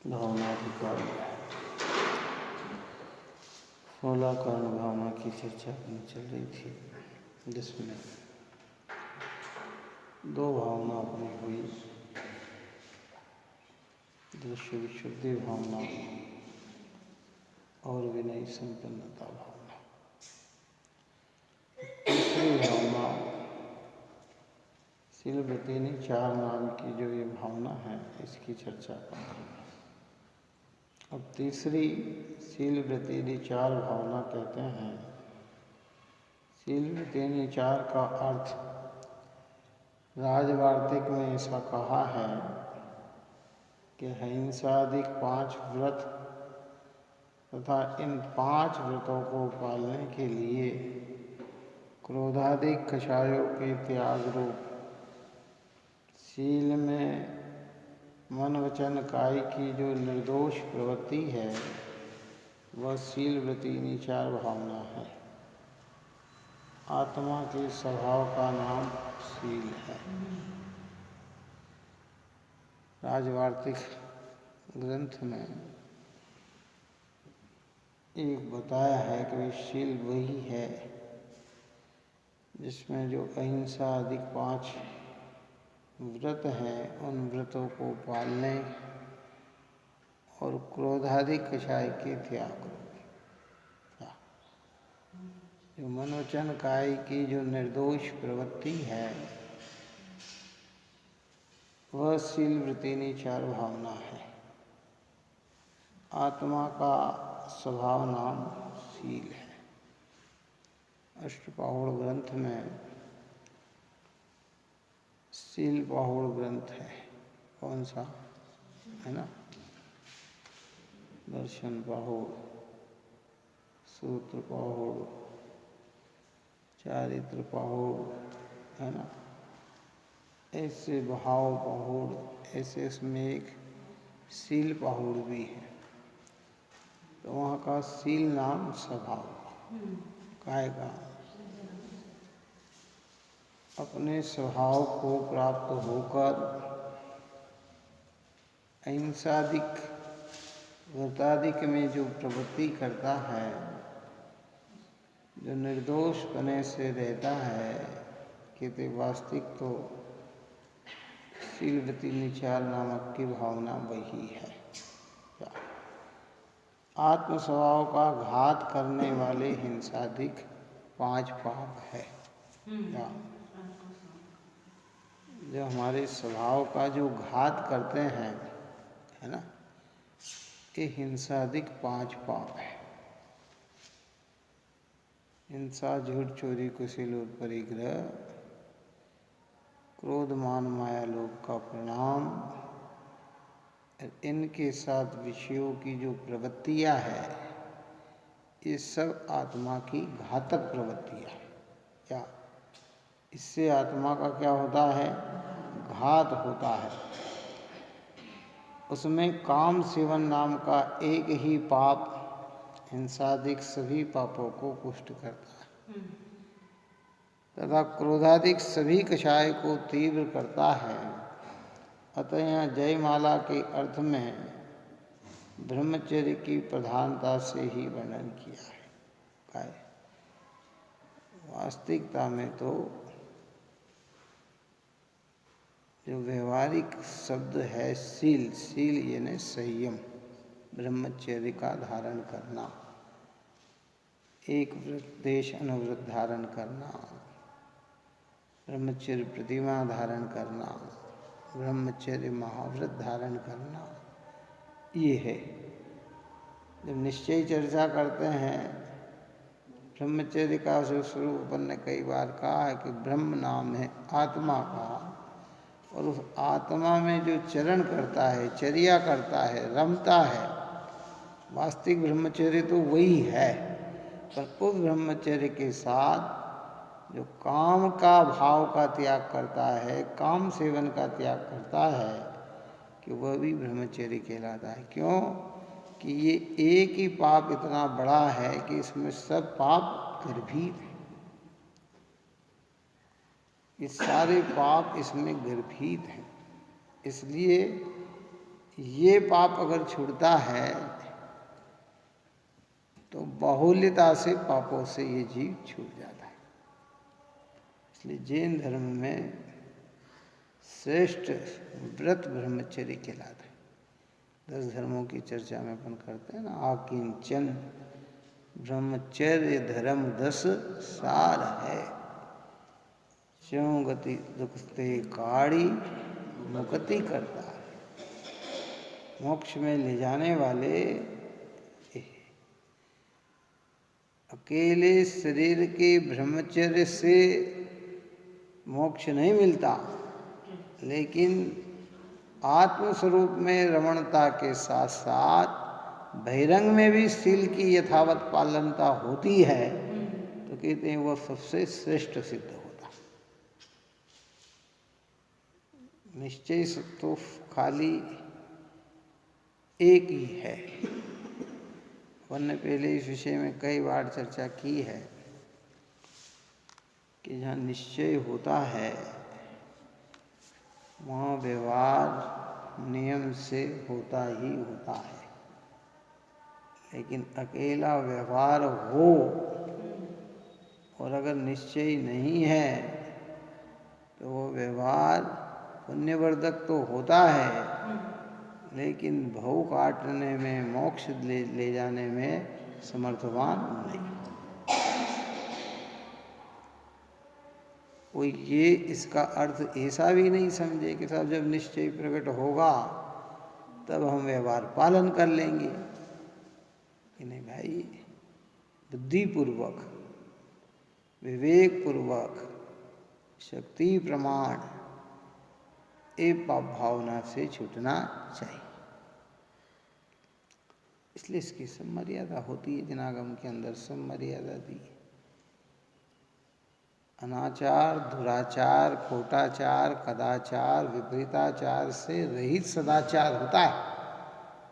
भावनाधिकार मूलाकरण भावना की चर्चा अपनी चल रही थी, जिसमें दो भावना अपनी हुई, दृश्य विशुद्धि भावना और विनय संपन्नता भावना। तीसरी भावना शीलवृत्तिनी चार नाम की जो ये भावना है, इसकी चर्चा करेंगे। अब तीसरी शीलवृत्तिनी चार भावना कहते हैं। शीलवृत्तिनी चार का अर्थ राजवार्तिक में ऐसा कहा है कि हिंसादिक 5 व्रत तथा इन 5 व्रतों को पालने के लिए क्रोधादिक कषायों के त्याग रूप शील में मन वचन काय की जो निर्दोष प्रवृत्ति है, वह शीलवृत्तिनी चार भावना है। आत्मा के स्वभाव का नाम शील है। राजवार्तिक ग्रंथ में एक बताया है कि शील वही है जिसमें जो अहिंसा अधिक 5 व्रत हैं, उन व्रतों को पालने और क्रोधादिक कषाय के त्याग, जो मन वचन काय की जो निर्दोष प्रवृत्ति है, वह शीलवृत्तिनी चार भावना है। आत्मा का स्वभाव नाम शील है। अष्टपाहुड़ ग्रंथ में शील पाहुड़ ग्रंथ है। कौन सा है ना? दर्शन पाहुड़, सूत्र पाहुड़, चारित्र पाहुड़, है ना? ऐसे भाव पाहुड़, ऐसे इसमें एक शील पाहुड़ भी है। तो वहाँ का शील नाम स्वभाव काय का अपने स्वभाव को प्राप्त होकर अहिंसादिक व्रतादिक में जो प्रवृत्ति करता है, जो निर्दोष बने से रहता है, कहते वास्तविक तो शीलवृत्तिनी चार नामक की भावना वही है। आत्म स्वभाव का घात करने वाले हिंसादिक 5 पाप है। जो हमारे स्वभाव का जो घात करते हैं, है ना, ये हिंसादिक 5 पाप है। हिंसा, झूठ, चोरी, कुशील, परिग्रह, क्रोध, मान, माया, लोभ का परिणाम, इनके साथ विषयों की जो प्रवृत्तियां है, ये सब आत्मा की घातक प्रवृत्तियां है। क्या इससे आत्मा का क्या होता है? घात होता है। उसमें काम सेवन नाम का एक ही पाप हिंसादिक सभी पापों को पुष्ट करता है तथा क्रोधादिक सभी कषाय को तीव्र करता है। अतः यहाँ जयमाला के अर्थ में ब्रह्मचर्य की प्रधानता से ही वर्णन किया है। वास्तविकता में तो जो व्यवहारिक शब्द है शील, शील यानी संयम, ब्रह्मचर्य का धारण करना, एक व्रत देश अनुव्रत धारण करना, ब्रह्मचर्य प्रतिमा धारण करना, ब्रह्मचर्य महाव्रत धारण करना, ये है। जब निश्चय चर्चा करते हैं ब्रह्मचर्य का, जो स्वरूप अपन ने कई बार कहा है कि ब्रह्म नाम है आत्मा का, और उस आत्मा में जो चरण करता है, चर्या करता है, रमता है, वास्तविक ब्रह्मचर्य तो वही है। पर उस ब्रह्मचर्य के साथ जो काम का भाव का त्याग करता है, काम सेवन का त्याग करता है, कि वह भी ब्रह्मचर्य कहलाता है। क्यों कि ये एक ही पाप इतना बड़ा है कि इसमें सब पाप गर्भीत हैं। ये सारे पाप इसमें गर्भीत हैं। इसलिए ये पाप अगर छूटता है तो बहुल्यता से पापों से ये जीव छूट जाता है। इसलिए जैन धर्म में श्रेष्ठ व्रत ब्रह्मचर्य कहलाता है। 10 धर्मों की चर्चा में अपन करते हैं ना, आकिंचन ब्रह्मचर्य धर्म 10 सार है। ज्यों गति दुखते काड़ी मुक्ति करता है, मोक्ष में ले जाने वाले। अकेले शरीर के ब्रह्मचर्य से मोक्ष नहीं मिलता, लेकिन आत्मस्वरूप में रमणता के साथ साथ बहिरंग में भी शील की यथावत पालनता होती है, तो कहते हैं वह सबसे श्रेष्ठ सिद्ध होता। निश्चय तो खाली एक ही है। अपन ने पहले इस विषय में कई बार चर्चा की है कि जहाँ निश्चय होता है वहाँ व्यवहार नियम से होता ही होता है, लेकिन अकेला व्यवहार हो और अगर निश्चय नहीं है तो वो व्यवहार पुण्यवर्धक तो होता है, लेकिन भव काटने में, मोक्ष ले जाने में समर्थवान नहीं। वो ये इसका अर्थ ऐसा भी नहीं समझे कि साहब जब निश्चय प्रकट होगा तब हम व्यवहार पालन कर लेंगे। कि नहीं भाई, बुद्धिपूर्वक, विवेकपूर्वक, शक्ति प्रमाण एक पाप भावना से छूटना चाहिए। इसलिए इसकी सब मर्यादा होती है। जनागम के अंदर सब मर्यादा दी। अनाचार, दुराचार, खोटाचार, कदाचार, विपरीताचार से रहित सदाचार होता है।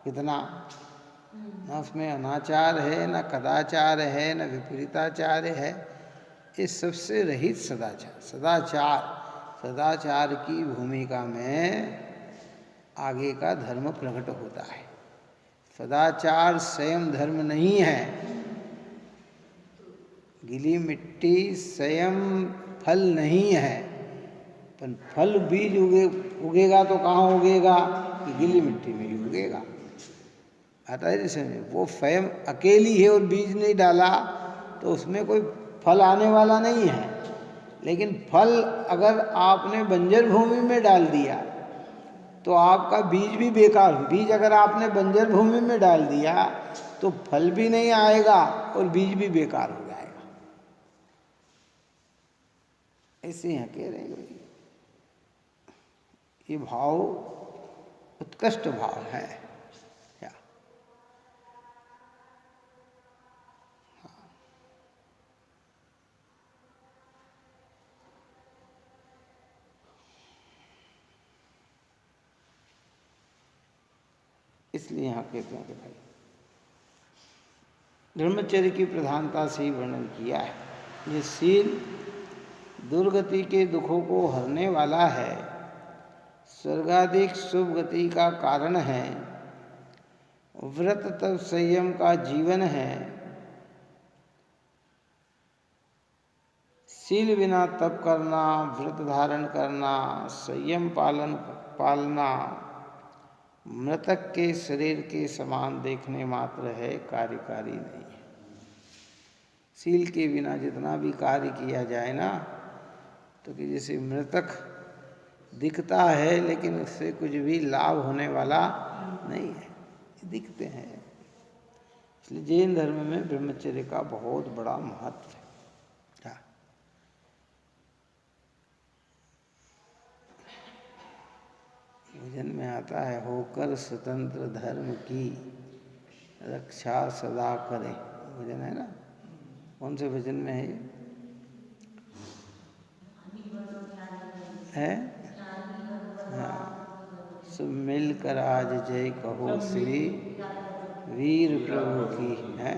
कितना ना उसमें अनाचार है, ना कदाचार है, ना विपरीताचार है। इस सबसे रहित सदाचार। सदाचार की भूमिका में आगे का धर्म प्रकट होता है। सदाचार स्वयं धर्म नहीं है। गीली मिट्टी स्वयं फल नहीं है, पर फल बीज उगेगा तो कहाँ उगेगा? कि गीली मिट्टी में ही उगेगा। आता है जैसे वो स्वयं अकेली है और बीज नहीं डाला तो उसमें कोई फल आने वाला नहीं है। लेकिन फल अगर आपने बंजर भूमि में डाल दिया तो आपका बीज भी बेकार। बीज अगर आपने बंजर भूमि में डाल दिया तो फल भी नहीं आएगा और बीज भी बेकार हो जाएगा। ऐसे यहाँ कह रहे हैं ये भाव उत्कृष्ट भाव है। क्या इसलिए यहाँ कहते हैं कि भाई ब्रह्मचर्य की प्रधानता से ही वर्णन किया है। ये शील दुर्गति के दुखों को हरने वाला है, स्वर्गाधिक शुभ गति का कारण है, व्रत तप संयम का जीवन है। शील बिना तप करना, व्रत धारण करना, संयम पालना मृतक के शरीर के समान देखने मात्र है, कार्यकारी नहीं है। शील के बिना जितना भी कार्य किया जाए ना, तो कि जैसे मृतक दिखता है लेकिन उससे कुछ भी लाभ होने वाला नहीं है, दिखते हैं। इसलिए जैन धर्म में ब्रह्मचर्य का बहुत बड़ा महत्व है। भजन में आता है, होकर स्वतंत्र धर्म की रक्षा सदा करे। भजन है ना, कौन से भजन में है ये? है हाँ, सब मिलकर आज जय कहो श्री वीर प्रभु की। है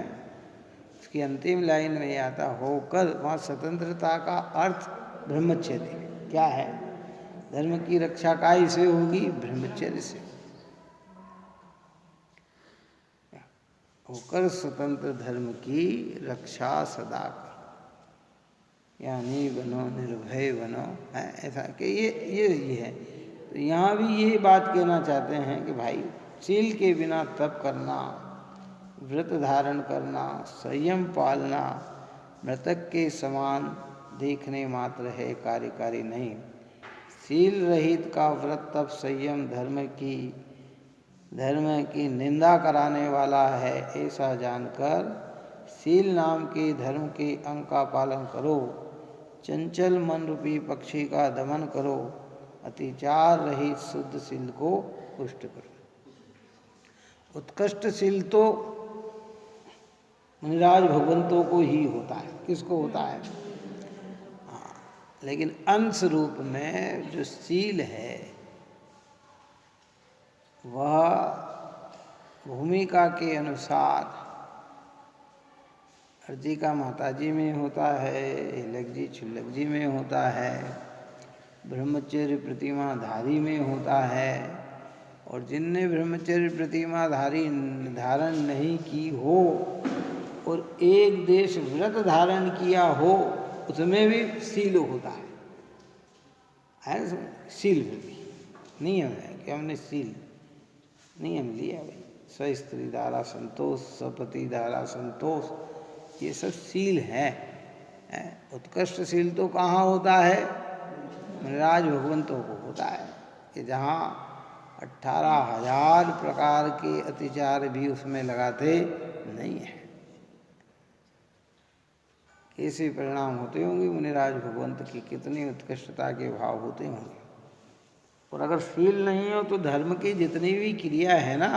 उसकी अंतिम लाइन में ये आता, होकर, वहाँ स्वतंत्रता का अर्थ ब्रह्मचर्य क्या है? धर्म की रक्षा काहे से होगी? ब्रह्मचर्य से। होकर स्वतंत्र धर्म की रक्षा सदा कर, यानी बनो निर्भय बनो, है ऐसा कि ये है। तो यहाँ भी ये बात कहना चाहते हैं कि भाई शील के बिना तप करना, व्रत धारण करना, संयम पालना मृतक के समान देखने मात्र है, कार्यकारी नहीं। शील रहित का व्रत तप संयम धर्म की निंदा कराने वाला है, ऐसा जानकर शील नाम के धर्म के अंग का पालन करो। चंचल मन रूपी पक्षी का दमन करो, अतिचार रहित शुद्ध शील को पुष्ट करो। उत्कृष्ट शील तो मुनिराज भगवंतों को ही होता है। किसको होता है? हाँ, लेकिन अंश रूप में जो शील है वह भूमिका के अनुसार अर्जिका माताजी में होता है, हिलक जी छुल्लक जी में होता है, ब्रह्मचर्य प्रतिमा धारी में होता है, और जिनने ब्रह्मचर्य प्रतिमा धारण नहीं की हो और एक देश व्रत धारण किया हो, उसमें भी शील होता है ना? शील भी नियम है कि हमने शील नियम लिया भाई, स्त्री द्वारा संतोष, सपति द्वारा संतोष, ये सब शील है। उत्कृष्ट शील तो कहाँ होता है? मुनिराज भगवंतों को होता है कि जहाँ 18,000 प्रकार के अतिचार भी उसमें लगाते नहीं है। कैसे परिणाम होते होंगे मुनिराज भगवंत की, कितनी उत्कृष्टता के भाव होते होंगे। और अगर शील नहीं हो तो धर्म की जितनी भी क्रिया है ना,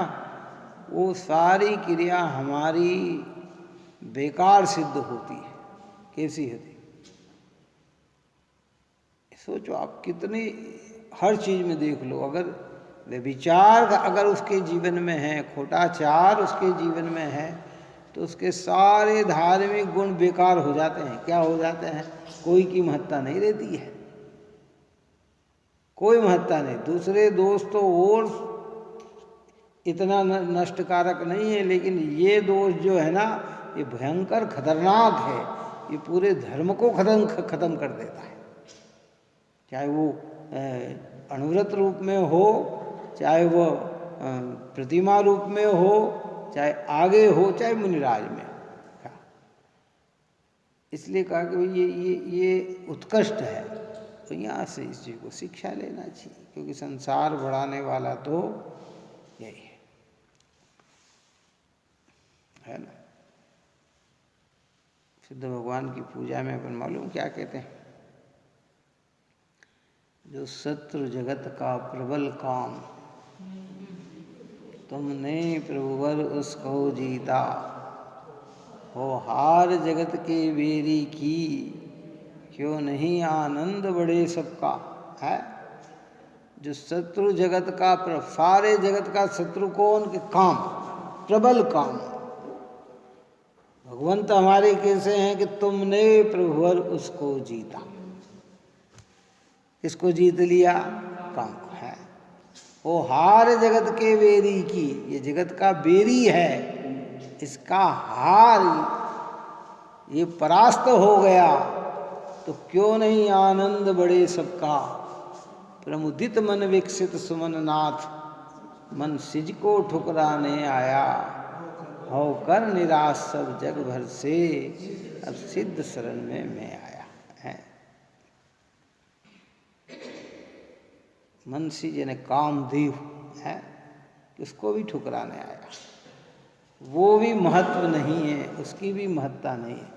वो सारी क्रिया हमारी बेकार सिद्ध होती है। कैसी होती? सोचो आप, कितनी हर चीज में देख लो, अगर व्यभिचार अगर उसके जीवन में है, खोटाचार उसके जीवन में है, तो उसके सारे धार्मिक गुण बेकार हो जाते हैं। क्या हो जाते हैं? कोई की महत्ता नहीं रहती है, कोई महत्ता नहीं। दूसरे दोष तो और इतना नष्टकारक नहीं है, लेकिन ये दोष जो है ना, ये भयंकर खतरनाक है। ये पूरे धर्म को खत्म कर देता है। चाहे वो अणुव्रत रूप में हो, चाहे वो प्रतिमा रूप में हो, चाहे आगे हो, चाहे मुनिराज में हो। इसलिए कहा कि ये उत्कृष्ट है। तो यहाँ से इस चीज को शिक्षा लेना चाहिए, क्योंकि संसार बढ़ाने वाला तो यही है ना। सिद्ध भगवान की पूजा में अपन मालूम क्या कहते हैं? जो शत्रु जगत का प्रबल काम, तुमने प्रभुवर उसको जीता, हो हार जगत के बेरी की, क्यों नहीं आनंद बढ़े सबका। है जो शत्रु जगत का, सारे जगत का शत्रु कौन? के काम, प्रबल काम। भगवंत हमारे कैसे हैं कि तुमने प्रभुवर उसको जीता। इसको जीत लिया? काम को है। वो हार जगत के बेरी की, ये जगत का बेरी है, इसका हार ये परास्त हो गया, तो क्यों नहीं आनंद बढ़े सबका। प्रमुदित मन विकसित सुमन नाथ, मन सिज को ठुकराने आया, होकर निराश सब जग भर से, अब सिद्ध शरण में मैं आया है। मनसी यानी कामदेव है, उसको भी ठुकराने आया। वो भी महत्व नहीं है, उसकी भी महत्ता नहीं है।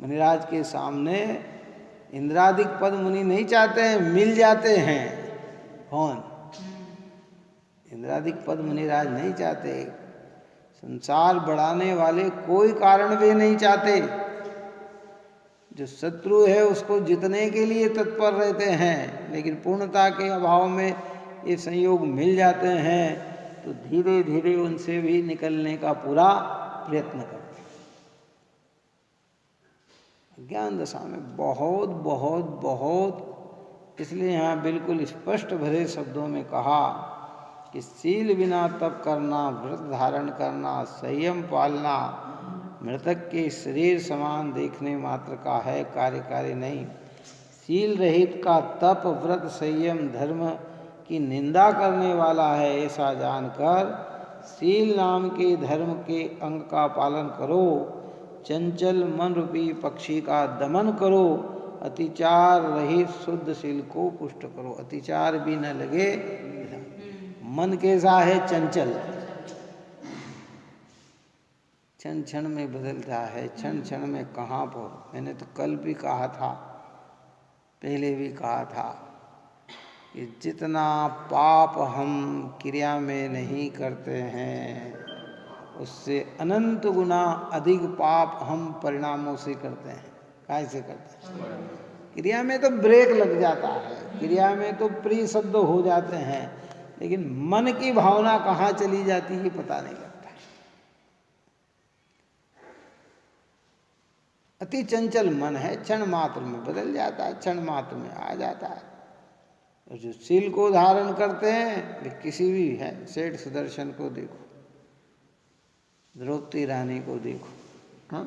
मुनिराज के सामने इंद्रादिक पद मुनि नहीं चाहते हैं, मिल जाते हैं। कौन? इंद्रादिक पद मुनिराज नहीं चाहते। संसार बढ़ाने वाले कोई कारण वे नहीं चाहते। जो शत्रु है उसको जितने के लिए तत्पर रहते हैं, लेकिन पूर्णता के अभाव में ये संयोग मिल जाते हैं, तो धीरे धीरे उनसे भी निकलने का पूरा प्रयत्न करते हैं। ज्ञान दशा में बहुत बहुत बहुत, इसलिए यहाँ बिल्कुल स्पष्ट भरे शब्दों में कहा कि सील बिना तप करना, व्रत धारण करना, संयम पालना मृतक के शरीर समान देखने मात्र का है, कार्यकारी नहीं। सील रहित का तप, व्रत, संयम, धर्म की निंदा करने वाला है, ऐसा जानकर सील नाम के धर्म के अंग का पालन करो। चंचल मन रूपी पक्षी का दमन करो। अतिचार रहित शुद्ध सील को पुष्ट करो। अतिचार भी न लगे। मन कैसा है? चंचल, क्षण क्षण में बदलता है, क्षण क्षण में कहाँ पर। मैंने तो कल भी कहा था, पहले भी कहा था कि जितना पाप हम क्रिया में नहीं करते हैं, उससे अनंत गुना अधिक पाप हम परिणामों से करते हैं। कैसे करते हैं? क्रिया में तो ब्रेक लग जाता है, क्रिया में तो प्री शब्द हो जाते हैं, लेकिन मन की भावना कहाँ चली जाती है पता नहीं लगता। अति चंचल मन है, क्षण मात्र में बदल जाता है, क्षण मात्र में आ जाता है। और जो सील को धारण करते हैं वे किसी भी है, सेठ सुदर्शन को देखो, द्रौपदी रानी को देखो, हाँ,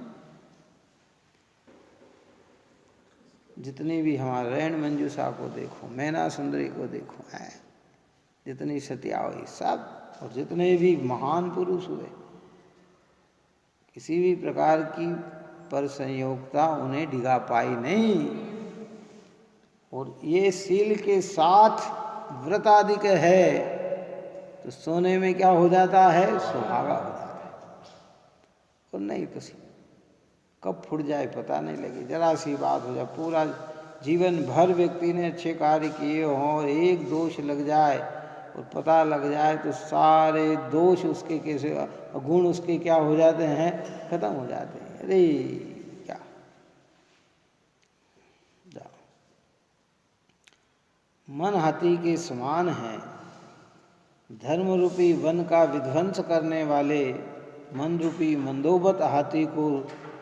जितनी भी हमारे रैन मंजूषा को देखो, मैना सुंदरी को देखो, है जितनी सतिया हुई सब, और जितने भी महान पुरुष हुए, किसी भी प्रकार की पर संयोगता उन्हें डिगा पाई नहीं। और ये सील के साथ व्रत आदि के है तो सोने में क्या हो जाता है? सुहागा हो जाता है। और नहीं तो कब फूट जाए पता नहीं लगे, जरा सी बात हो जाए, पूरा जीवन भर व्यक्ति ने अच्छे कार्य किए हों, एक दोष लग जाए और पता लग जाए तो सारे दोष उसके कैसे, गुण उसके क्या हो जाते हैं? खत्म हो जाते हैं। अरे क्या मन हाथी के समान है। धर्म रूपी वन का विध्वंस करने वाले मन रूपी मंदोबत हाथी को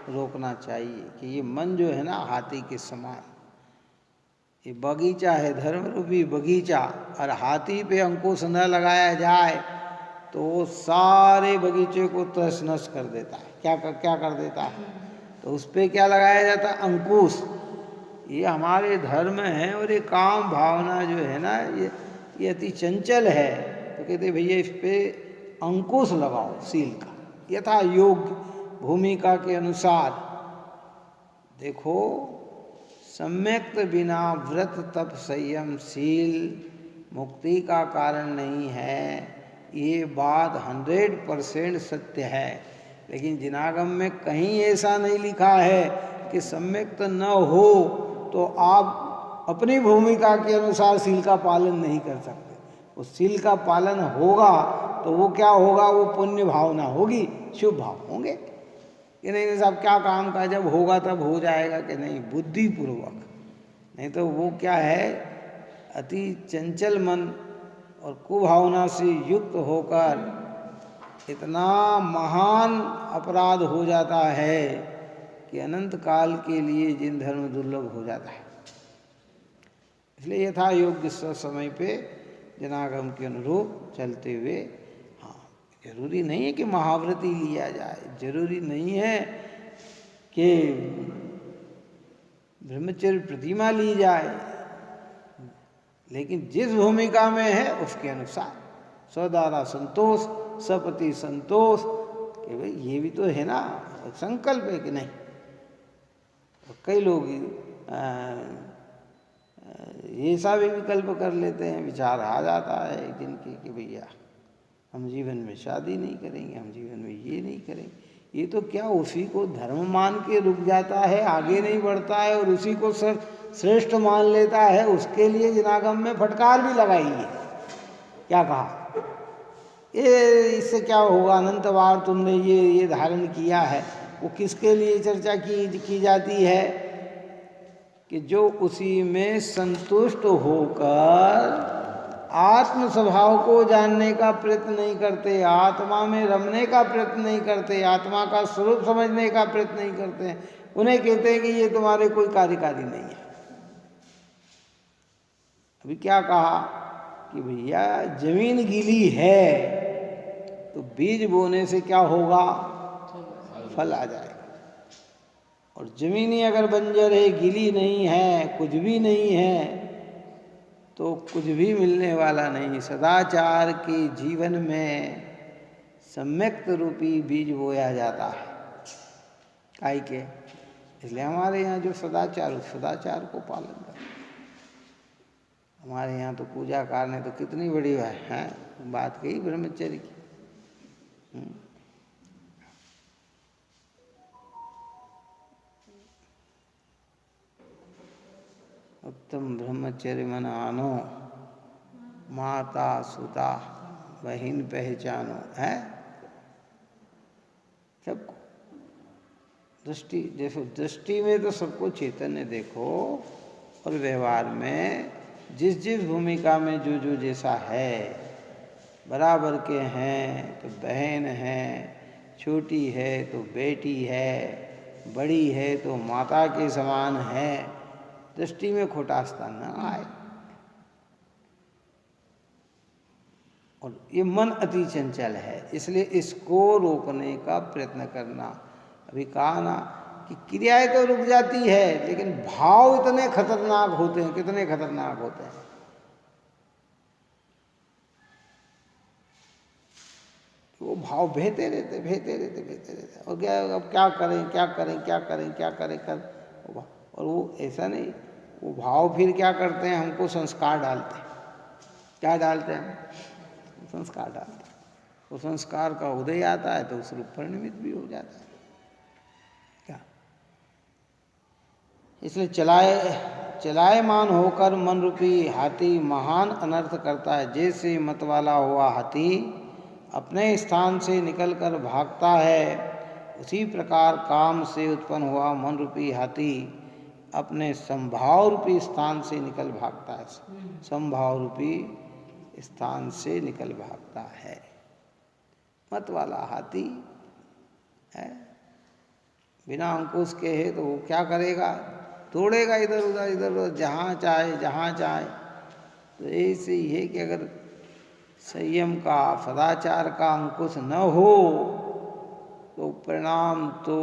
रोकना चाहिए कि ये मन जो है ना हाथी के समान, ये बगीचा है, धर्म रूपी बगीचा, और हाथी पे अंकुश न लगाया जाए तो वो सारे बगीचे को तहस नहस कर देता है। क्या कर देता है? तो उस पर क्या लगाया जाता है? अंकुश। ये हमारे धर्म है, और ये काम भावना जो है ना, ये अति चंचल है। तो कहते भैया इस पे अंकुश लगाओ सील का, यथा योग्य भूमिका के अनुसार। देखो, सम्यक्त बिना व्रत तप संयम सील मुक्ति का कारण नहीं है, ये बात 100% सत्य है। लेकिन जिनागम में कहीं ऐसा नहीं लिखा है कि सम्यक्त न हो तो आप अपनी भूमिका के अनुसार सील का पालन नहीं कर सकते। उस सील का पालन होगा तो वो क्या होगा? वो पुण्य भावना होगी, शुभ भाव होंगे कि नहीं साहब, क्या काम का जब होगा तब हो जाएगा कि नहीं, बुद्धिपूर्वक। नहीं तो वो क्या है, अति चंचल मन और कुभावना से युक्त होकर इतना महान अपराध हो जाता है कि अनंत काल के लिए जिन धर्म दुर्लभ हो जाता है। इसलिए यथा योग्य समय पे जनागम के अनुरूप चलते हुए, हाँ, जरूरी नहीं है कि महाव्रती लिया जाए, जरूरी नहीं है कि ब्रह्मचर्य प्रतिमा ली जाए, लेकिन जिस भूमिका में है उसके अनुसार स्वदारा संतोष, सपति संतोष, कि भाई ये भी तो है ना, संकल्प है कि नहीं। और कई लोग ऐसा भी विकल्प कर लेते हैं, विचार आ जाता है एक दिन की कि भैया हम जीवन में शादी नहीं करेंगे, हम जीवन में ये नहीं करेंगे। ये तो क्या उसी को धर्म मान के रुक जाता है, आगे नहीं बढ़ता है, और उसी को श्रेष्ठ मान लेता है। उसके लिए जनागम में फटकार भी लगाई है। क्या कहा? ये इससे क्या होगा, अनंत बार तुमने ये धारण किया है। वो किसके लिए चर्चा की जाती है? कि जो उसी में संतुष्ट होकर आत्म स्वभाव को जानने का प्रयत्न नहीं करते, आत्मा में रमने का प्रयत्न नहीं करते, आत्मा का स्वरूप समझने का प्रयत्न नहीं करते हैं, उन्हें कहते हैं कि ये तुम्हारे कोई कार्यकारी नहीं है। अभी क्या कहा कि भैया जमीन गीली है तो बीज बोने से क्या होगा, फल आ जाएगा। और जमीन ही अगर बंजर है, गीली नहीं है, कुछ भी नहीं है, तो कुछ भी मिलने वाला नहीं। सदाचार के जीवन में सम्यक्त रूपी बीज बोया जाता है। काई के इसलिए हमारे यहाँ जो सदाचार को पालन करते हैं। हमारे यहाँ तो पूजा करने तो कितनी बड़ी है बात कही ब्रह्मचर्य की। उत्तम ब्रह्मचर्य मन आनो, माता सुता बहिन पहचानो है। सबको दृष्टि देखो, दृष्टि में तो सबको चैतन्य देखो, और व्यवहार में जिस जिस भूमिका में जो जो जैसा है, बराबर के हैं तो बहन है, छोटी है तो बेटी है, बड़ी है तो माता के समान है, दृष्टि में खोटास्ता न आए। और ये मन अति चंचल है, इसलिए इसको रोकने का प्रयत्न करना। अभी कहा ना कि क्रियाएं तो रुक जाती है, लेकिन भाव इतने खतरनाक होते हैं, कितने खतरनाक होते हैं। वो भाव बहते रहते और क्या, अब क्या करें कर। और वो ऐसा नहीं, वो भाव फिर क्या करते हैं, हमको संस्कार डालते हैं। क्या डालते हैं? संस्कार डालते हैं। वो संस्कार का उदय आता है तो उस रूप परिणमित भी हो जाता है। क्या इसलिए चलायमान होकर मन रूपी हाथी महान अनर्थ करता है। जैसे मत वाला हुआ हाथी अपने स्थान से निकलकर भागता है, उसी प्रकार काम से उत्पन्न हुआ मन रूपी हाथी अपने संभाव रूपी स्थान से निकल भागता है। संभाव रूपी स्थान से निकल भागता है। मत वाला हाथी है, बिना अंकुश के है तो वो क्या करेगा, तोड़ेगा इधर उधर जहाँ चाहे। तो ऐसे ही है कि अगर संयम का, सदाचार का अंकुश न हो तो परिणाम तो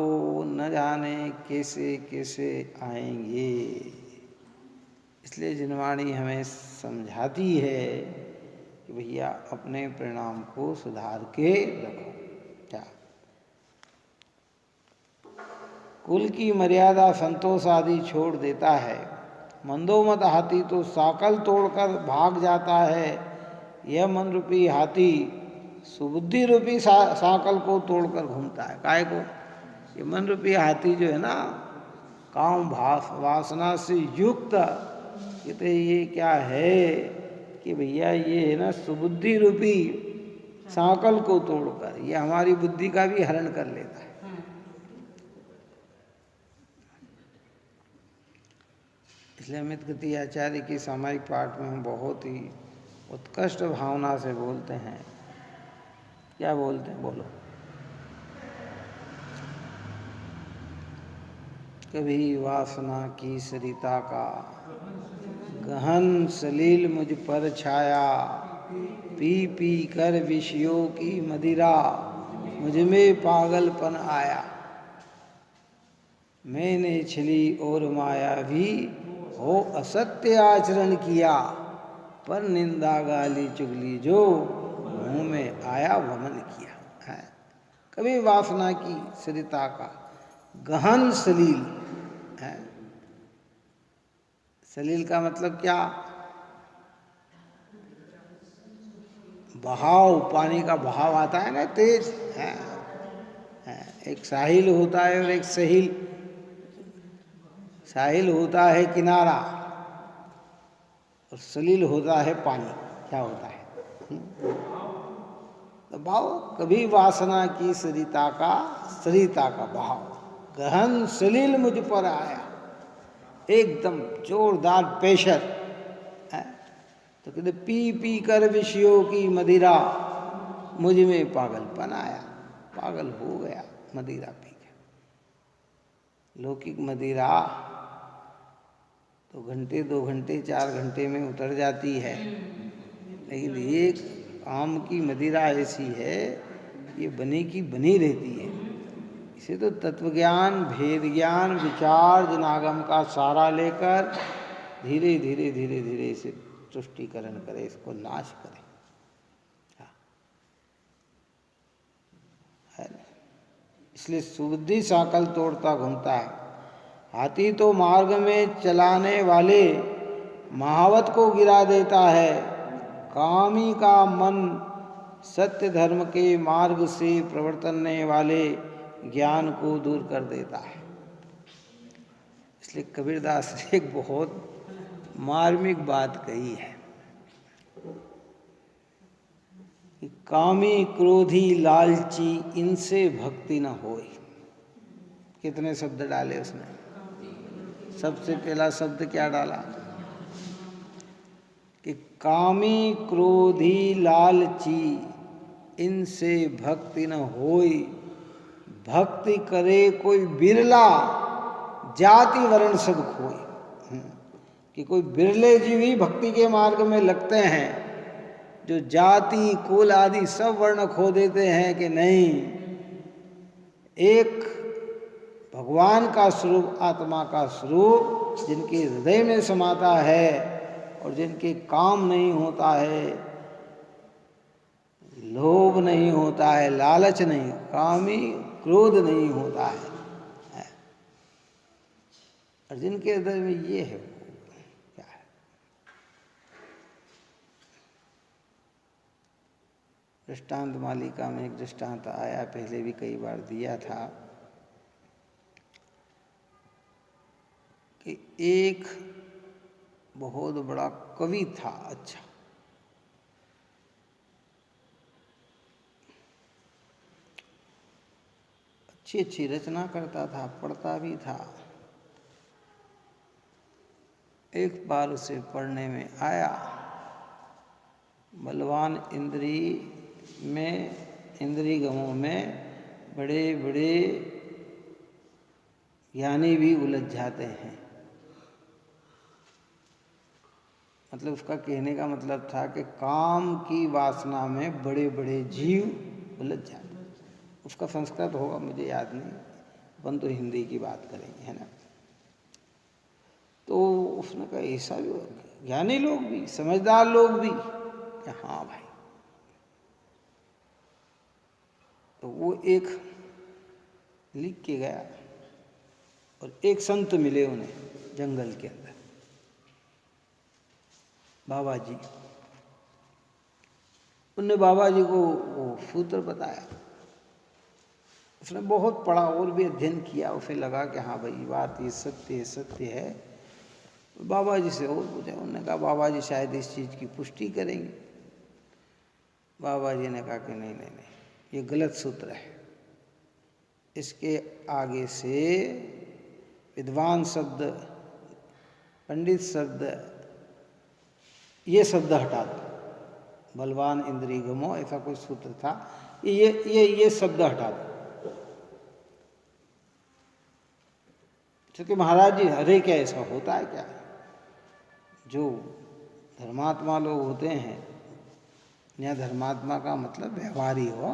न जाने कैसे कैसे आएंगे। इसलिए जिनवाणी हमें समझाती है कि भैया अपने परिणाम को सुधार के रखो। क्या कुल की मर्यादा संतोष आदि छोड़ देता है। मंदोमत हाथी तो साकल तोड़कर भाग जाता है। यह मन रूपी हाथी सुबुद्धि रूपी साकल को तोड़कर घूमता है। काय को? ये मन रूपी हाथी जो है ना, काम वासना से युक्त, कहते ये क्या है कि भैया ये है ना सुबुद्धि रूपी साकल को तोड़कर ये हमारी बुद्धि का भी हरण कर लेता है। इसलिए अमित गति आचार्य की सामायिक पाठ में हम बहुत ही उत्कृष्ट भावना से बोलते हैं। क्या बोलते हैं? बोलो। कभी वासना की सरिता का गहन सलील मुझ पर छाया, पी पी कर विषयों की मदिरा मुझ में पागलपन आया। मैंने छली और माया भी हो असत्य आचरण किया, पर निंदा गाली चुगली जो मुंह में आया वमन किया है। कभी वासना की सरिता का गहन सलील है। सलील का मतलब क्या? बहाव, पानी का बहाव आता है ना, तेज है। एक साहिल होता है और एक सहील। साहिल होता है किनारा और सलील होता है पानी। क्या होता है? तो भाव, कभी वासना की सरिता का भाव गहन सलील मुझ पर आया, एकदम जोरदार प्रेशर है। तो कहते पी पी कर विषयों की मदिरा मुझ में पागलपन आया। पागल हो गया मदिरा पी के। लौकिक मदिरा तो घंटे 2 घंटे 4 घंटे में उतर जाती है, लेकिन ये काम की मदिरा ऐसी है, ये बनी की बनी रहती है। इसे तो तत्वज्ञान, भेद ज्ञान, विचार जनागम का सारा लेकर धीरे धीरे धीरे धीरे इसे तुष्टिकरण करे, इसको नाश करे। इसलिए सुबुद्धि साकल तोड़ता घूमता है। हाथी तो मार्ग में चलाने वाले महावत को गिरा देता है, कामी का मन सत्य धर्म के मार्ग से प्रवर्तने वाले ज्ञान को दूर कर देता है। इसलिए कबीरदास ने एक बहुत मार्मिक बात कही है कि कामी क्रोधी लालची इनसे भक्ति न होए। कितने शब्द डाले उसने? सबसे पहला शब्द क्या डाला कि कामी क्रोधी लालची इनसे भक्ति न होई, भक्ति करे कोई बिरला जाति वर्ण सब खोई। कि कोई बिरले जीव ही भक्ति के मार्ग में लगते हैं, जो जाति कुल आदि सब वर्ण खो देते हैं कि नहीं, एक भगवान का स्वरूप, आत्मा का स्वरूप जिनके हृदय में समाता है और जिनके काम नहीं होता है, लोभ नहीं होता है, लालच नहीं, कामी क्रोध नहीं होता है, और जिनके हृदय में ये है, क्या है? दृष्टांत मालिका में एक दृष्टांत आया, पहले भी कई बार दिया था कि एक बहुत बड़ा कवि था, अच्छा, अच्छी अच्छी रचना करता था, पढ़ता भी था। एक बार उसे पढ़ने में आया, बलवान इंद्री गमों में बड़े बड़े ज्ञानी भी उलझ जाते हैं। मतलब उसका कहने का मतलब था कि काम की वासना में बड़े बड़े जीव उलझ जाते हैं। उसका संस्कृत होगा, मुझे याद नहीं, अपन तो हिंदी की बात करेंगे, है ना। तो उसने कहा ऐसा भी होगा, ज्ञानी लोग भी, समझदार लोग भी, कि हाँ भाई। तो वो एक लिख के गया और एक संत मिले उन्हें जंगल के अंदर, बाबा जी। उनने बाबा जी को वो सूत्र बताया। उसने बहुत पढ़ा और भी अध्ययन किया, उसे लगा कि हाँ भाई बात ये सत्य है। बाबा जी से और पूछा, उन्होंने कहा बाबा जी शायद इस चीज़ की पुष्टि करेंगे। बाबा जी ने कहा कि नहीं, ये गलत सूत्र है, इसके आगे से विद्वान शब्द, पंडित शब्द, ये शब्द हटा दो। बलवान इंद्री गमो ऐसा कोई सूत्र था, ये शब्द हटा दो। क्योंकि महाराज जी, अरे क्या ऐसा होता है क्या? जो धर्मात्मा लोग होते हैं, या धर्मात्मा का मतलब व्यवहारी हो,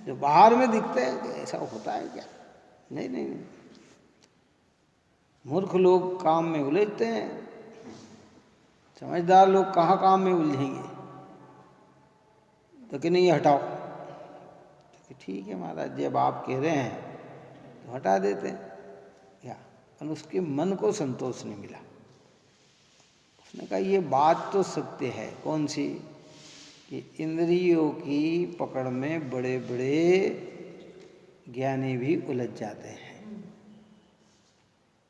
जो बाहर में दिखते हैं, ऐसा होता है क्या? नहीं, मूर्ख लोग काम में उलझते हैं, समझदार लोग कहाँ काम में उलझेंगे। तो कि नहीं हटाओ, तो ठीक है महाराज जी, अब आप कह रहे हैं तो हटा देते हैं। क्या? और उसके मन को संतोष नहीं मिला। उसने कहा ये बात तो सत्य है, कौन सी? कि इंद्रियों की पकड़ में बड़े बड़े ज्ञानी भी उलझ जाते हैं,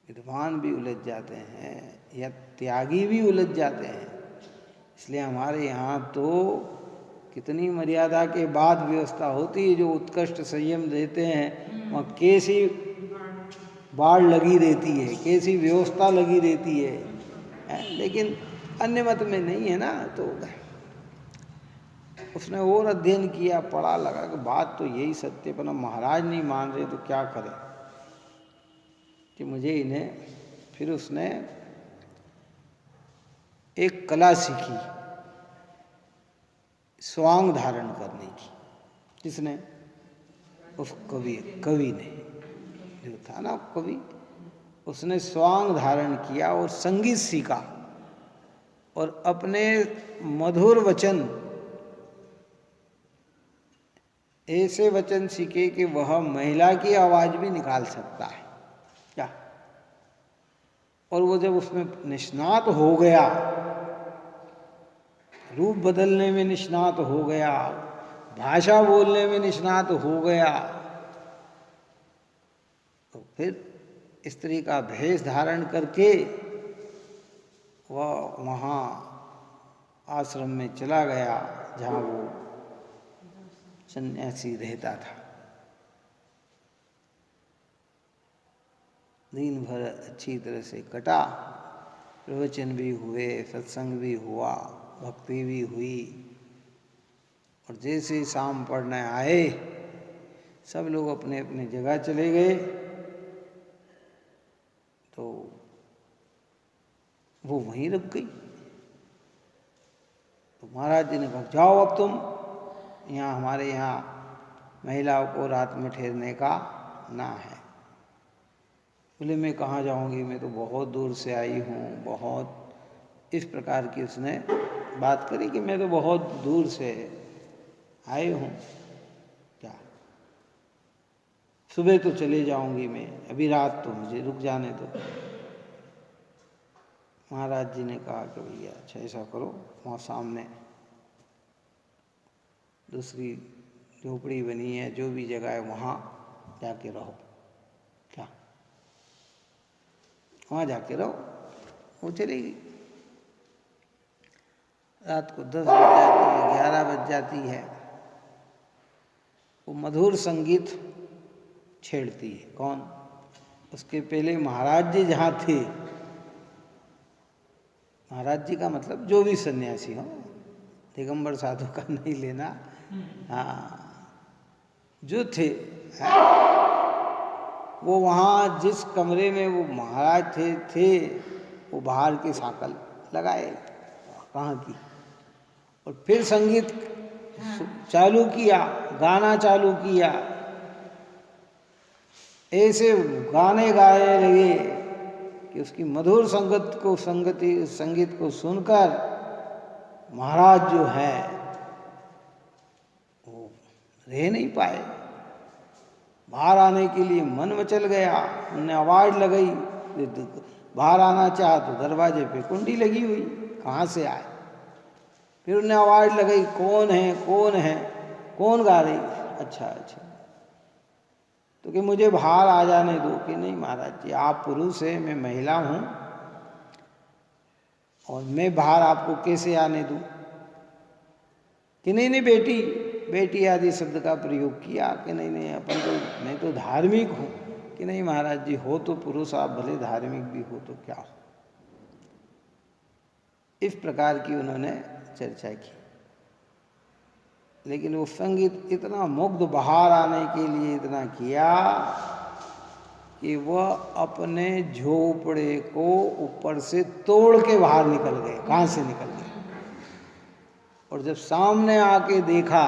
विद्वान भी उलझ जाते हैं, या त्यागी भी उलझ जाते हैं। इसलिए हमारे यहाँ तो कितनी मर्यादा के बाद व्यवस्था होती है, जो उत्कृष्ट संयम देते हैं वहाँ कैसी बाढ़ लगी रहती है, कैसी व्यवस्था लगी रहती है। लेकिन अन्य मत में नहीं है ना। तो उसने और अध्ययन किया, पढ़ा, लगा कि बात तो यही सत्य, पर महाराज नहीं मान रहे तो क्या करें, कि मुझे इन्हें। फिर उसने एक कला सीखी, स्वांग धारण करने की। किसने? उस कवि ने, जो था ना कवि, उसने स्वांग धारण किया और संगीत सीखा और अपने मधुर वचन, ऐसे वचन सीखे कि वह महिला की आवाज भी निकाल सकता है क्या। और वो जब उसमें निष्णात हो गया, रूप बदलने में निष्णात हो गया, भाषा बोलने में निष्णात हो गया, तो फिर स्त्री का भेष धारण करके वह वहाँ आश्रम में चला गया जहाँ वो सन्यासी रहता था। दिन भर अच्छी तरह से कटा, प्रवचन भी हुए, सत्संग भी हुआ, भक्ति भी हुई। और जैसे शाम पढ़ने आए, सब लोग अपने अपने जगह चले गए, तो वो वहीं रुक गई। तो महाराज जी ने कहा, जाओ अब तुम, यहाँ हमारे यहाँ महिलाओं को रात में ठहरने का ना है। बोले मैं कहाँ जाऊँगी, मैं तो बहुत दूर से आई हूँ, बहुत इस प्रकार की उसने बात करी कि मैं तो बहुत दूर से आई हूँ, क्या सुबह तो चले जाऊँगी मैं, अभी रात तो मुझे रुक जाने दो। महाराज जी ने कहा कि भैया अच्छा ऐसा करो, वहाँ सामने दूसरी झोपड़ी बनी है, जो भी जगह है वहाँ जाके रहो, क्या वहाँ जाके रहो। वो चली गई। रात को 10 बज जाती है, 11 बज जाती है, वो मधुर संगीत छेड़ती है। कौन? उसके पहले महाराज जी जहाँ थे, महाराज जी का मतलब जो भी सन्यासी हो, दिगंबर साधु का नहीं लेना, हाँ जो थे, वो वहाँ जिस कमरे में वो महाराज थे वो बाहर की साकल लगाए, कहाँ की, और फिर संगीत चालू किया, गाना चालू किया। ऐसे गाने गाए लगे कि उसकी मधुर संगीत को सुनकर महाराज जो है वो रह नहीं पाए, बाहर आने के लिए मन मचल गया। उन्हें आवाज लगाई, बाहर आना चाहा तो दरवाजे पे कुंडी लगी हुई, कहाँ से आए। फिर उन्हें आवाज लगाई, कौन है कौन है, कौन गा रही? अच्छा अच्छा, तो कि मुझे बाहर आ जाने दो। कि नहीं महाराज जी, आप पुरुष हैं, मैं महिला हूँ, और मैं बाहर आपको कैसे आने दूँ? कि नहीं नहीं बेटी, बेटी आदि शब्द का प्रयोग किया। कि नहीं नहीं, अपन तो, मैं तो धार्मिक हूँ। कि नहीं महाराज जी, हो तो पुरुष आप, भले धार्मिक भी हो तो क्या हो। इस प्रकार की उन्होंने चर्चा की। लेकिन वो संगीत इतना मुग्ध, बाहर आने के लिए इतना किया कि वह अपने झोपड़े को ऊपर से तोड़ के बाहर निकल गए। कहाँ से निकल गए? और जब सामने आके देखा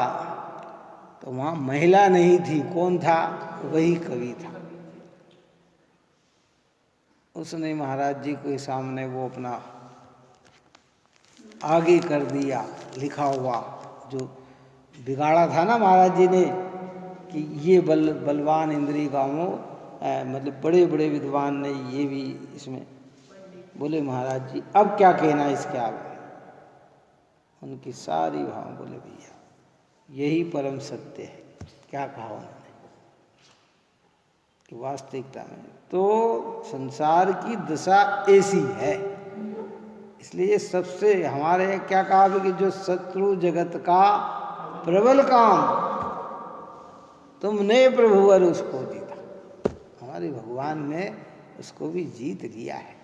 तो वहाँ महिला नहीं थी। कौन था? वही कवि था। उसने महाराज जी के सामने वो अपना आगे कर दिया, लिखा हुआ जो बिगाड़ा था ना महाराज जी ने, कि ये बलवान इंद्री गाँवों, मतलब बड़े बड़े विद्वान ने ये भी इसमें बोले। महाराज जी अब क्या कहना इसके आगे? उनकी सारी भाव बोले भैया यही परम सत्य है। क्या कहा उन्होंने कि वास्तविकता में तो संसार की दशा ऐसी है। इसलिए सबसे हमारे क्या कहा कि जो शत्रु जगत का प्रबल काम, तुमने प्रभुवर उसको जीता। हमारे भगवान ने उसको भी जीत लिया है।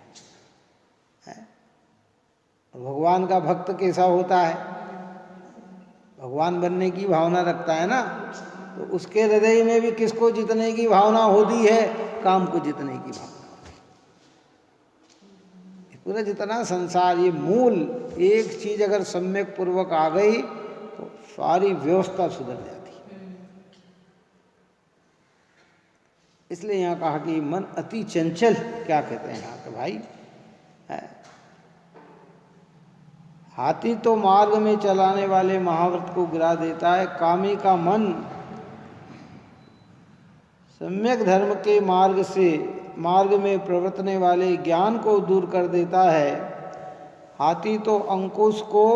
भगवान का भक्त कैसा होता है? भगवान बनने की भावना रखता है ना, तो उसके हृदय में भी किसको जीतने की भावना होती है? काम को जीतने की भावना होती है। पूरा जितना संसार, ये मूल एक चीज अगर सम्यक पूर्वक आ गई तो सारी व्यवस्था सुधर जाती है। इसलिए यहाँ कहा कि मन अति चंचल, क्या कहते हैं यहाँ के भाई, है हाथी तो मार्ग में चलाने वाले महाव्रत को गिरा देता है, कामी का मन सम्यक धर्म के मार्ग में प्रवर्तने वाले ज्ञान को दूर कर देता है। हाथी तो अंकुश को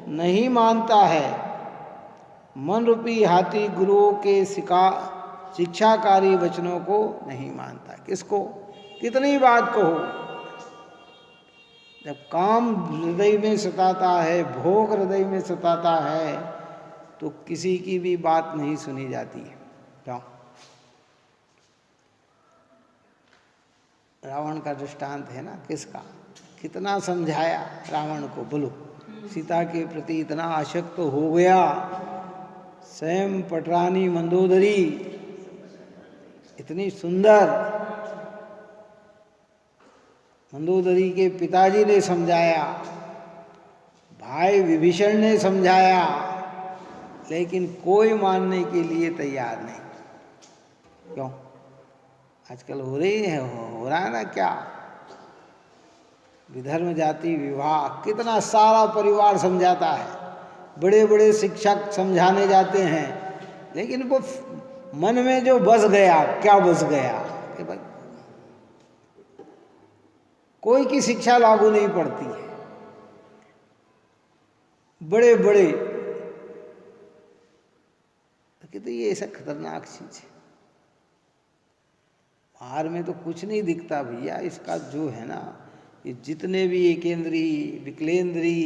नहीं मानता है, मन रूपी हाथी गुरुओं के शिक्षाकारी वचनों को नहीं मानता। किसको, कितनी बात को हो, जब काम हृदय में सताता है, भोग हृदय में सताता है, तो किसी की भी बात नहीं सुनी जाती है। क्यों? रावण का दृष्टांत है ना, किसका, कितना समझाया रावण को, बोलो, सीता के प्रति इतना आसक्त तो हो गया, स्वयं पटरानी मंदोदरी इतनी सुंदर, मंदोदरी के पिताजी ने समझाया, भाई विभीषण ने समझाया, लेकिन कोई मानने के लिए तैयार नहीं। क्यों? आजकल हो रहा है ना, क्या विधर्म जाति विवाह, कितना सारा परिवार समझाता है, बड़े बड़े शिक्षक समझाने जाते हैं, लेकिन वो मन में जो बस गया, क्या बस गया कि भाई कोई की शिक्षा लागू नहीं पड़ती है। बड़े बड़े कहते ये ऐसा खतरनाक चीज है, बाहर में तो कुछ नहीं दिखता भैया, इसका जो है ना, ये जितने भी एकेंद्री विकलेंद्री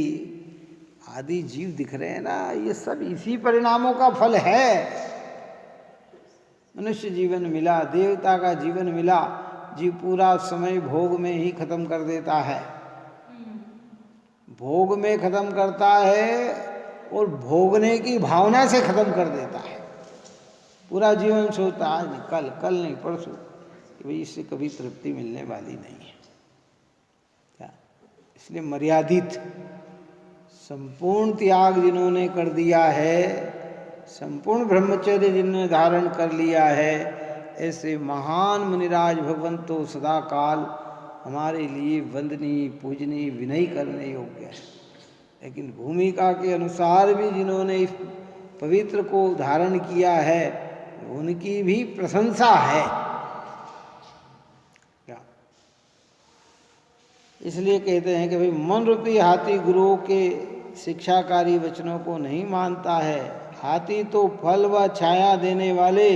आदि जीव दिख रहे हैं ना, ये सब इसी परिणामों का फल है। मनुष्य जीवन मिला, देवता का जीवन मिला, जीव पूरा समय भोग में ही खत्म कर देता है, भोग में खत्म करता है और भोगने की भावना से खत्म कर देता है। पूरा जीवन सोचता आज नहीं, कल नहीं, परसों, कि भाई इससे कभी तृप्ति मिलने वाली नहीं है। क्या? इसलिए मर्यादित संपूर्ण त्याग जिन्होंने कर दिया है, संपूर्ण ब्रह्मचर्य जिन्होंने धारण कर लिया है, ऐसे महान मुनिराज भगवंत तो सदा काल हमारे लिए वंदनीय पूजनीय विनय करने योग्य है। लेकिन भूमिका के अनुसार भी जिन्होंने इस पवित्र को धारण किया है, उनकी भी प्रशंसा है। क्या? इसलिए कहते हैं कि भाई मन रूपी हाथी गुरुओं के शिक्षाकारी वचनों को नहीं मानता है। हाथी तो फल व छाया देने वाले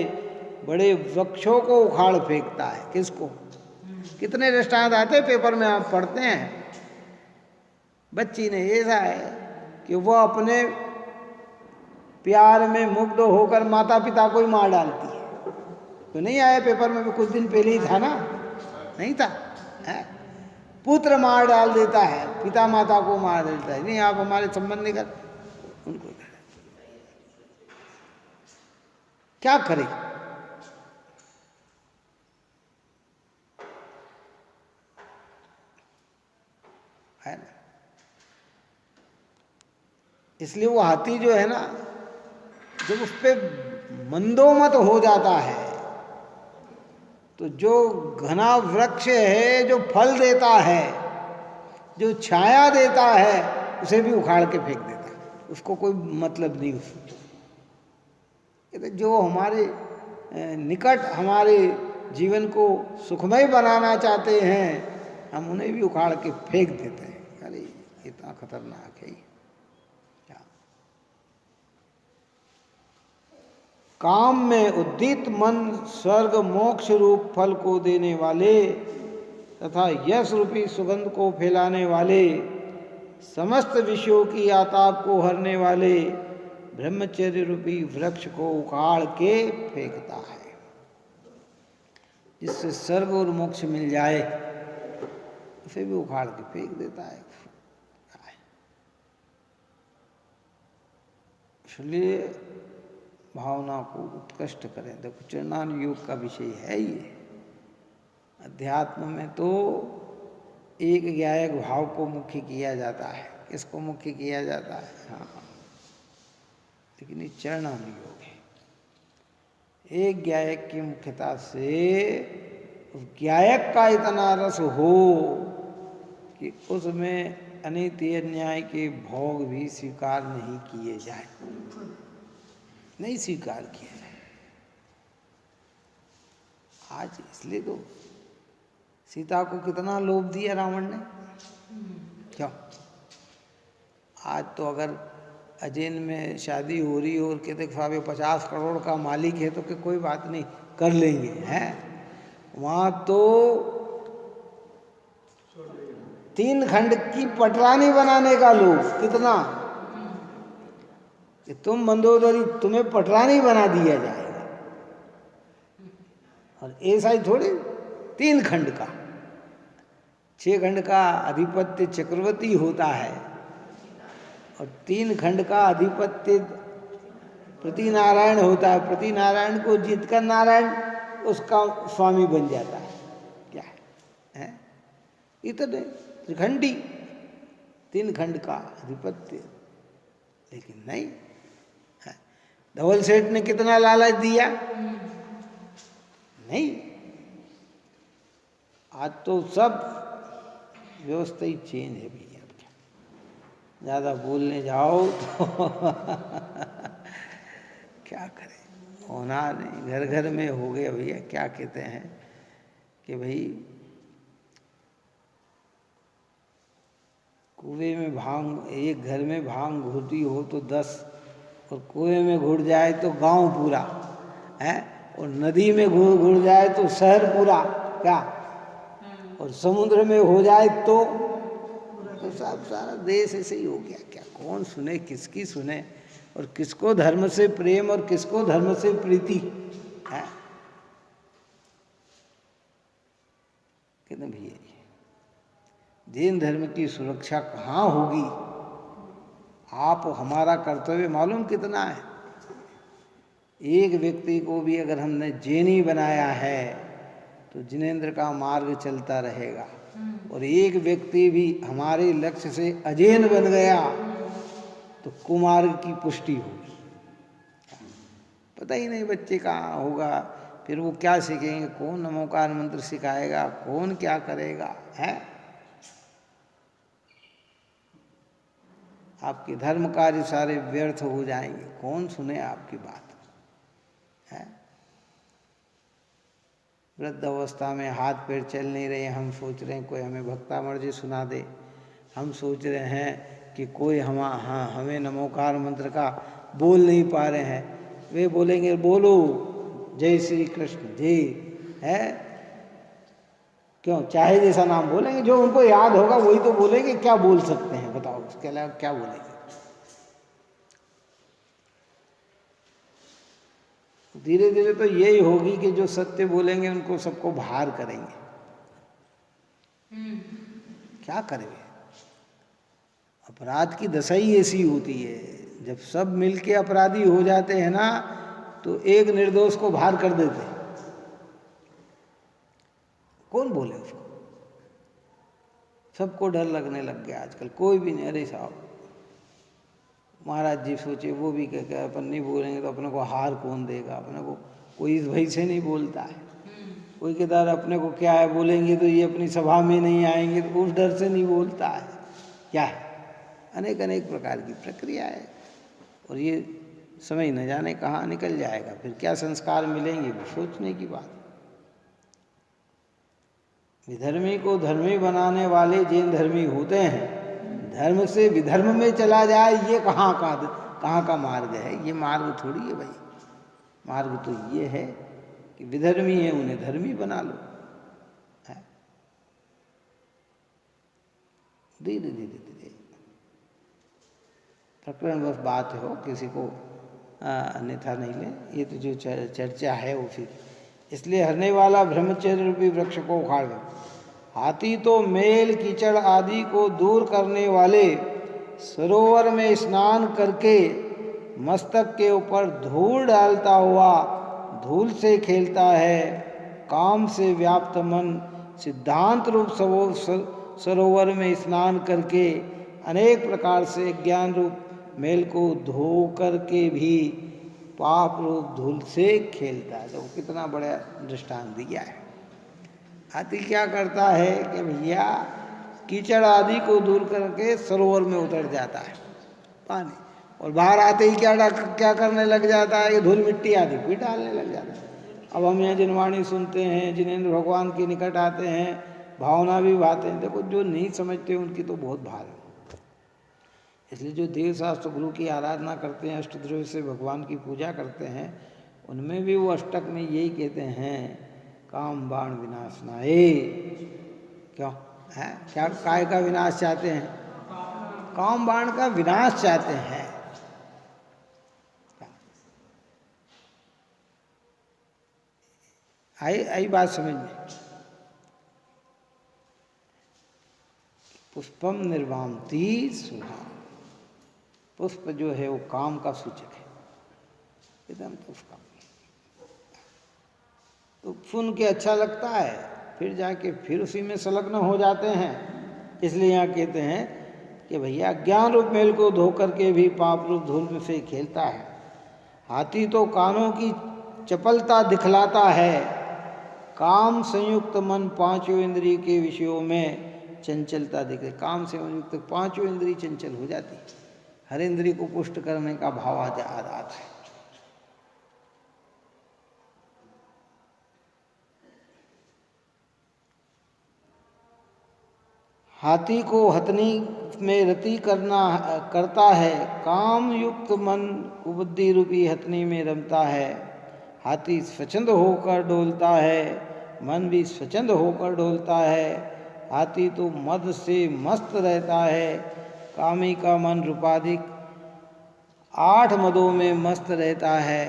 बड़े वृक्षों को उखाड़ फेंकता है। किसको? कितने दृष्टांत आते पेपर में, आप पढ़ते हैं। बच्ची ने ऐसा है कि वो अपने प्यार में मुग्ध होकर माता पिता को ही मार डालती है। तो नहीं आया पेपर में भी, कुछ दिन पहले ही था ना, नहीं था है? पुत्र मार डाल देता है, पिता माता को मार देता है, नहीं आप हमारे संबंध नहीं कर, उनको क्या करे? है ना? इसलिए वो हाथी जो है ना, जब उस पे मंदोमत हो जाता है, तो जो घना वृक्ष है, जो फल देता है, जो छाया देता है, उसे भी उखाड़ के फेंक देता है। उसको कोई मतलब नहीं उससे। जो हमारे निकट हमारे जीवन को सुखमय बनाना चाहते हैं, हम उन्हें भी उखाड़ के फेंक देते हैं। अरे इतना खतरनाक है। क्या? काम में उद्दीत मन स्वर्ग मोक्ष रूप फल को देने वाले तथा यश रूपी सुगंध को फैलाने वाले, समस्त विषयों की आताप को हरने वाले ब्रह्मचर्य रूपी वृक्ष को उखाड़ के फेंकता है। जिससे स्वर्ग और मोक्ष मिल जाए, उसे भी उखाड़ के फेंक देता है। इसलिए भावना को उत्कृष्ट करें। देखो चरणान योग का विषय है ये। अध्यात्म में तो एक ज्ञायक भाव को मुख्य किया जाता है। किसको मुख्य किया जाता है? हाँ, लेकिन ये चरणानुयोग है। एक ज्ञायक की मुख्यता से उस ज्ञायक का इतना रस हो कि उसमें अनित्य अन्याय के भोग भी स्वीकार नहीं किए जाए, नहीं स्वीकार किए जाए। आज इसलिए तो सीता को कितना लोभ दिया रावण ने, क्यों? आज तो अगर अजैन में शादी हो रही और कहते साहब 50 करोड़ का मालिक है तो कि कोई बात नहीं कर लेंगे, हैं? वहाँ तो 3 खंड की पटरानी बनाने का लोभ कितना, कि तुम मंदोदरी, तुम्हें पटरानी बना दिया जाएगा। और ऐसा ही थोड़ी 3 खंड का, 6 खंड का अधिपत्य चक्रवर्ती होता है और 3 खंड का अधिपत्य प्रतिनारायण होता है। प्रतिनारायण को जीतकर नारायण उसका स्वामी बन जाता है। क्या है? इतने त्रिखंडी 3 खंड का अधिपत्य, लेकिन नहीं। धवल सेठ ने कितना लालच दिया, नहीं। आज तो सब व्यवस्था ही चेंज है भैया। ज़्यादा बोलने जाओ तो क्या करें, होना नहीं, घर घर में हो गया भैया। क्या कहते हैं कि भाई कुएं में भांग, एक घर में भांग घुटी हो तो 10, और कुएं में घुट जाए तो गांव पूरा है, और नदी में घुट जाए तो शहर पूरा, क्या? और समुद्र में हो जाए तो सब सारा देश ऐसे ही हो गया। क्या कौन सुने, किसकी सुने, और किसको धर्म से प्रेम और किसको धर्म से प्रीति है? कहते भैया जैन धर्म की सुरक्षा कहाँ होगी? आप हमारा कर्तव्य मालूम कितना है? एक व्यक्ति को भी अगर हमने जैनी बनाया है तो जिनेंद्र का मार्ग चलता रहेगा, और एक व्यक्ति भी हमारे लक्ष्य से अजैन बन गया तो कुमार्ग की पुष्टि होगी। पता ही नहीं बच्चे कहाँ होगा, फिर वो क्या सीखेंगे, कौन नमोकार मंत्र सिखाएगा, कौन क्या करेगा, है? आपके धर्म कार्य सारे व्यर्थ हो जाएंगे, कौन सुने आपकी बात, है? वृद्ध अवस्था में हाथ पैर चल नहीं रहे, हम सोच रहे हैं कोई हमें भक्तामर्जी सुना दे, हम सोच रहे हैं कि कोई हमें नमोकार मंत्र का बोल नहीं पा रहे हैं, वे बोलेंगे बोलो जय श्री कृष्ण जय, है? क्यों? चाहे जैसा नाम बोलेंगे, जो उनको याद होगा वही तो बोलेंगे। क्या बोल सकते हैं बताओ, उसके अलावा क्या बोलेंगे? धीरे धीरे तो यही होगी कि जो सत्य बोलेंगे उनको सबको बाहर करेंगे। क्या करेंगे? अपराध की दशा ही ऐसी होती है, जब सब मिलके अपराधी हो जाते हैं ना तो एक निर्दोष को बाहर कर देते हैं। कौन बोले उसको? सबको डर लगने लग गया आजकल, कोई भी नहीं। अरे साहब महाराज जी सोचे, वो भी कह अपन नहीं बोलेंगे तो अपने को हार कौन देगा, अपने को कोई इस भय से नहीं बोलता है। कोई कहता है अपने को क्या है, बोलेंगे तो ये अपनी सभा में नहीं आएंगे, तो उस डर से नहीं बोलता है। क्या है? अनेक अनेक प्रकार की प्रक्रिया है, और ये समय न जाने कहाँ निकल जाएगा, फिर क्या संस्कार मिलेंगे वो सोचने की बात। विधर्मी को धर्मी बनाने वाले जैन धर्मी होते हैं, धर्म से विधर्म में चला जाए ये कहाँ का मार्ग है? ये मार्ग थोड़ी है भाई। मार्ग तो ये है कि विधर्मी है उन्हें धर्मी बना लो, है? धीरे धीरे धीरे प्रकरण बस बात हो, किसी को अन्यथा नहीं ले। ये तो जो चर्चा है वो फिर इसलिए हरने वाला ब्रह्मचर्य रूपी वृक्ष को उखाड़ दो। हाथी तो मेल कीचड़ आदि को दूर करने वाले सरोवर में स्नान करके मस्तक के ऊपर धूल डालता हुआ धूल से खेलता है। काम से व्याप्त मन सिद्धांत रूप सरोवर में स्नान करके अनेक प्रकार से ज्ञान रूप मेल को धो करके भी पाप रूप धूल से खेलता है। तो कितना बड़ा दृष्टांत दिया है। हाथी क्या करता है कि भैया कीचड़ आदि को दूर करके सरोवर में उतर जाता है पानी, और बाहर आते ही क्या करने लग जाता है, ये धूल मिट्टी आदि भी डालने लग जाता है। अब हम यहाँ जिनवाणी सुनते हैं, जिनेंद्र भगवान के निकट आते हैं, भावना भी भाते हैं। देखो जो नहीं समझते उनकी तो बहुत भार है। इसलिए जो देव शास्त्र गुरु की आराधना करते हैं, अष्टद्रव्य से भगवान की पूजा करते हैं, उनमें भी वो अष्टक में यही कहते हैं, काम बाण विनाशनाए। क्यों है, क्या काय का विनाश चाहते हैं? काम बाण का विनाश चाहते हैं। आई बात समझ में। पुष्पम निर्वामती सुधा, पुष्प जो है वो काम का सूचक है, एकदम पुष्प। तो सुन के अच्छा लगता है, फिर जाके फिर उसी में संलग्न हो जाते हैं। इसलिए यहाँ कहते हैं कि भैया ज्ञान रूप मेल को धो करके भी पाप रूप धूल में से खेलता है। हाथी तो कानों की चपलता दिखलाता है, काम संयुक्त मन पांचों इंद्रिय के विषयों में चंचलता दिखे। काम से संयुक्त पांचों इंद्रिय चंचल हो जाती, हर इंद्रिय को पुष्ट करने का भाव आ जाता है। हाथी को हथनी में रति करता है, काम युक्त मन कुबुद्धि रूपी हथनी में रमता है। हाथी स्वच्छंद होकर डोलता है, मन भी स्वच्छंद होकर डोलता है। हाथी तो मद से मस्त रहता है, कामी का मन रूपाधिक 8 मदों में मस्त रहता है।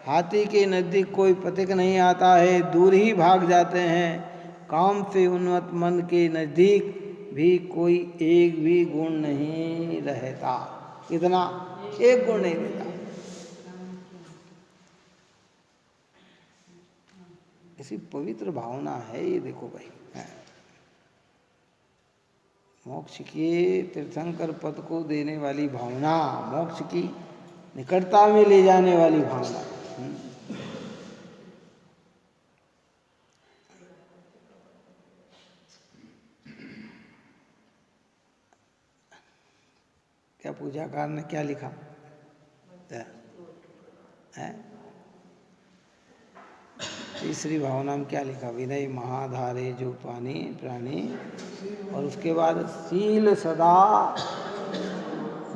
हाथी के नज़दीक कोई पथिक नहीं आता है, दूर ही भाग जाते हैं। काम से उन्मत्त मन के नज़दीक भी कोई एक भी गुण नहीं रहता। इतना एक गुण नहीं रहता। ऐसी पवित्र भावना है ये, देखो भाई, मोक्ष के तीर्थंकर पद को देने वाली भावना, मोक्ष की निकटता में ले जाने वाली भावना। क्या पूजाकार ने क्या लिखा है? तीसरी भावना में क्या लिखा? विनय महाधारे जो पानी प्राणी, और उसके बाद सील सदा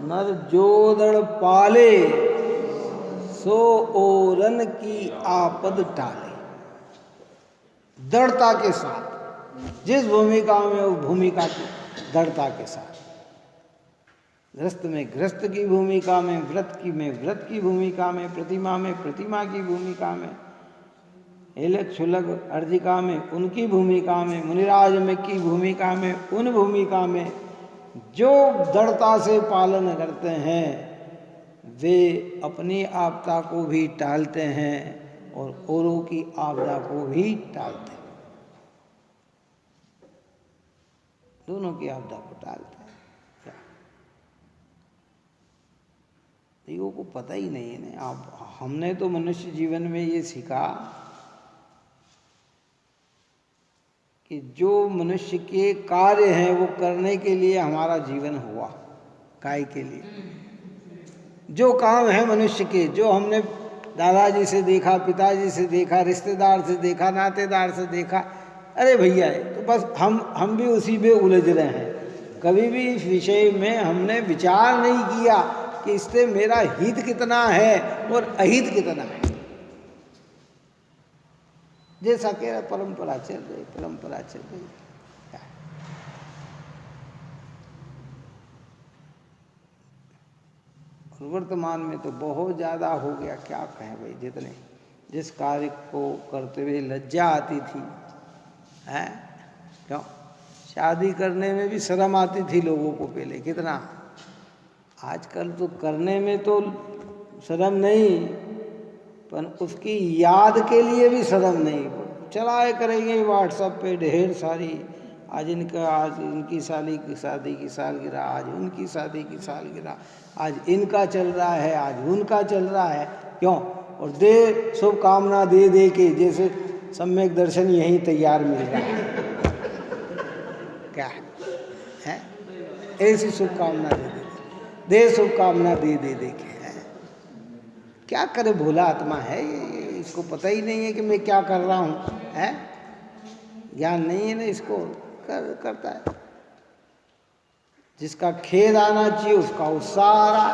नर जोदड़ पाले, सो ओरन की आपद टाले। दृढ़ता के साथ, जिस भूमिका में उस भूमिका की दृढ़ता के साथ, गृहस्थ में गृहस्थ की भूमिका में, व्रत की भूमिका में, प्रतिमा में प्रतिमा की भूमिका में, एलक छुलक अर्जिका में उनकी भूमिका में, मुनिराज में की भूमिका में उन भूमिका में जो दृढ़ता से पालन करते हैं, वे अपनी आपदा को भी टालते हैं और औरों की आपदा को भी टालते हैं। दोनों की आपदा को टालते हैं। लोगों को पता ही नहीं है ना। आप हमने तो मनुष्य जीवन में ये सीखा कि जो मनुष्य के कार्य हैं वो करने के लिए हमारा जीवन हुआ, काय के लिए। जो काम है मनुष्य के, जो हमने दादाजी से देखा, पिताजी से देखा, रिश्तेदार से देखा, नातेदार से देखा, अरे भैया तो बस हम भी उसी में उलझ रहे हैं। कभी भी इस विषय में हमने विचार नहीं किया कि इससे मेरा हित कितना है और अहित कितना है। जैसा कह रहा परंपरा चल रही, परंपरा चल रही। वर्तमान में तो बहुत ज़्यादा हो गया, क्या कहें भाई। जितने जिस कार्य को करते हुए लज्जा आती थी, हैं क्यों, शादी करने में भी शर्म आती थी लोगों को पहले कितना। आजकल तो करने में तो शर्म नहीं, पर उसकी याद के लिए भी शर्म नहीं। चलाए करेंगे व्हाट्सएप पे ढेर सारी आज इनकी साली की शादी की सालगिरह, आज उनकी शादी की सालगिरह, आज इनका चल रहा है, आज उनका चल रहा है। क्यों? और दे शुभकामना दे दे के जैसे सम्यक दर्शन यहीं तैयार मिल रहा है। क्या है? ऐसी शुभकामना दे शुभकामना दे दे के है। क्या करे? भोला आत्मा है ये, इसको पता ही नहीं है कि मैं क्या कर रहा हूँ, है? ज्ञान नहीं है ना इसको, करता है। जिसका खेद आना चाहिए उसका उत्साह आ रहा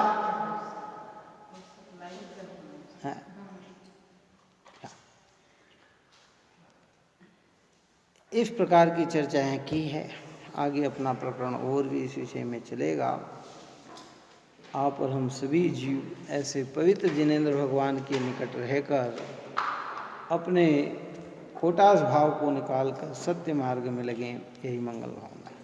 है। इस प्रकार की चर्चाएं की है। आगे अपना प्रकरण और भी इस विषय में चलेगा। आप और हम सभी जीव ऐसे पवित्र जिनेंद्र भगवान के निकट रहकर अपने खोटास भाव को निकालकर सत्य मार्ग में लगें, यही मंगल भावना है।